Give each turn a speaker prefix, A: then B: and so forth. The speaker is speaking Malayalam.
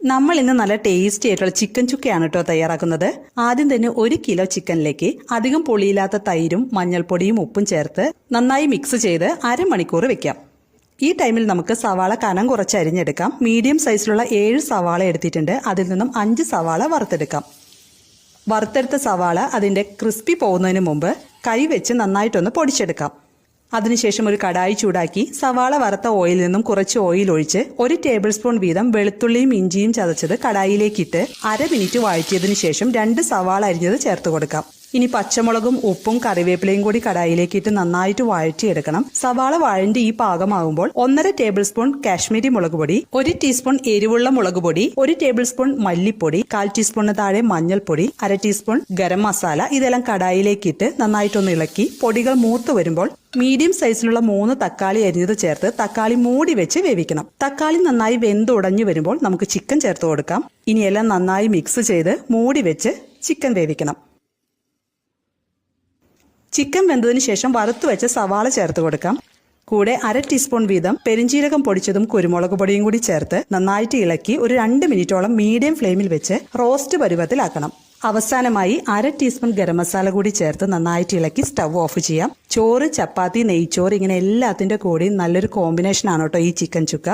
A: നമ്മൾ ഇന്ന് നല്ല ടേസ്റ്റി ആയിട്ടുള്ള ചിക്കൻ ചുക്കയാണ് കേട്ടോ തയ്യാറാക്കുന്നത്. ആദ്യം തന്നെ 1 കിലോ ചിക്കനിലേക്ക് അധികം പുളിയില്ലാത്ത തൈരും മഞ്ഞൾപ്പൊടിയും ഉപ്പും ചേർത്ത് നന്നായി മിക്സ് ചെയ്ത് അരമണിക്കൂർ വെക്കാം. ഈ ടൈമിൽ നമുക്ക് സവാള കനം കുറച്ച് അരിഞ്ഞെടുക്കാം. മീഡിയം സൈസിലുള്ള 7 സവാള എടുത്തിട്ടുണ്ട്. അതിൽ നിന്നും 5 സവാള വറുത്തെടുക്കാം. വറുത്തെടുത്ത സവാള അതിൻ്റെ ക്രിസ്പി പോകുന്നതിന് മുമ്പ് കൈ വെച്ച് നന്നായിട്ടൊന്ന് പൊടിച്ചെടുക്കാം. അതിനുശേഷം ഒരു കടായി ചൂടാക്കി സവാള വറുത്ത ഓയിലിൽ നിന്നും കുറച്ച് ഓയിൽ ഒഴിച്ച് 1 ടേബിൾ സ്പൂൺ വീതം വെളുത്തുള്ളിയും ഇഞ്ചിയും ചതച്ചത് കടായിലേക്കിട്ട് അരമിനിറ്റ് വഴറ്റിയതിനു ശേഷം 2 സവാള അരിഞ്ഞത് ചേർത്ത് കൊടുക്കാം. ഇനി പച്ചമുളകും ഉപ്പും കറിവേപ്പിലയും കൂടി കടായിലേക്കിട്ട് നന്നായിട്ട് വഴറ്റിയെടുക്കണം. സവാള വഴണ്ടി ഈ പാകമാകുമ്പോൾ 1.5 ടേബിൾ സ്പൂൺ കാശ്മീരി മുളക് പൊടി, 1 ടീസ്പൂൺ എരിവുള്ള മുളക് പൊടി, 1 ടേബിൾ സ്പൂൺ മല്ലിപ്പൊടി, 1/4 ടീസ്പൂണിന് താഴെ മഞ്ഞൾപ്പൊടി, 1/2 ടീസ്പൂൺ ഗരം മസാല ഇതെല്ലാം കടായിലേക്കിട്ട് നന്നായിട്ടൊന്ന് ഇളക്കി പൊടികൾ മൂത്ത് വരുമ്പോൾ മീഡിയം സൈസിലുള്ള 3 തക്കാളി അരിഞ്ഞത് ചേർത്ത് തക്കാളി മൂടി വെച്ച് വേവിക്കണം. തക്കാളി നന്നായി വെന്തുടഞ്ഞു വരുമ്പോൾ നമുക്ക് ചിക്കൻ ചേർത്ത് കൊടുക്കാം. ഇനി എല്ലാം നന്നായി മിക്സ് ചെയ്ത് മൂടി വെച്ച് ചിക്കൻ വേവിക്കണം. ചിക്കൻ വെന്തതിന് ശേഷം വറുത്തു വെച്ച സവാള ചേർത്ത് കൊടുക്കാം. കൂടെ 1/2 ടീസ്പൂൺ വീതം പെരിഞ്ജീരകം പൊടിച്ചതും കുരുമുളക് പൊടിയും കൂടി ചേർത്ത് നന്നായിട്ട് ഇളക്കി ഒരു 2 മിനിറ്റോളം മീഡിയം ഫ്ലെയിമിൽ വെച്ച് റോസ്റ്റ് പരുവത്തിലാക്കണം. അവസാനമായി 1/2 ടീസ്പൂൺ ഗരം മസാല കൂടി ചേർത്ത് നന്നായിട്ട് ഇളക്കി സ്റ്റവ് ഓഫ് ചെയ്യാം. ചോറ്, ചപ്പാത്തി, നെയ്ച്ചോറ് ഇങ്ങനെ എല്ലാത്തിന്റെ കൂടി നല്ലൊരു കോമ്പിനേഷൻ ആണ് കേട്ടോ ഈ ചിക്കൻ ചുക്ക.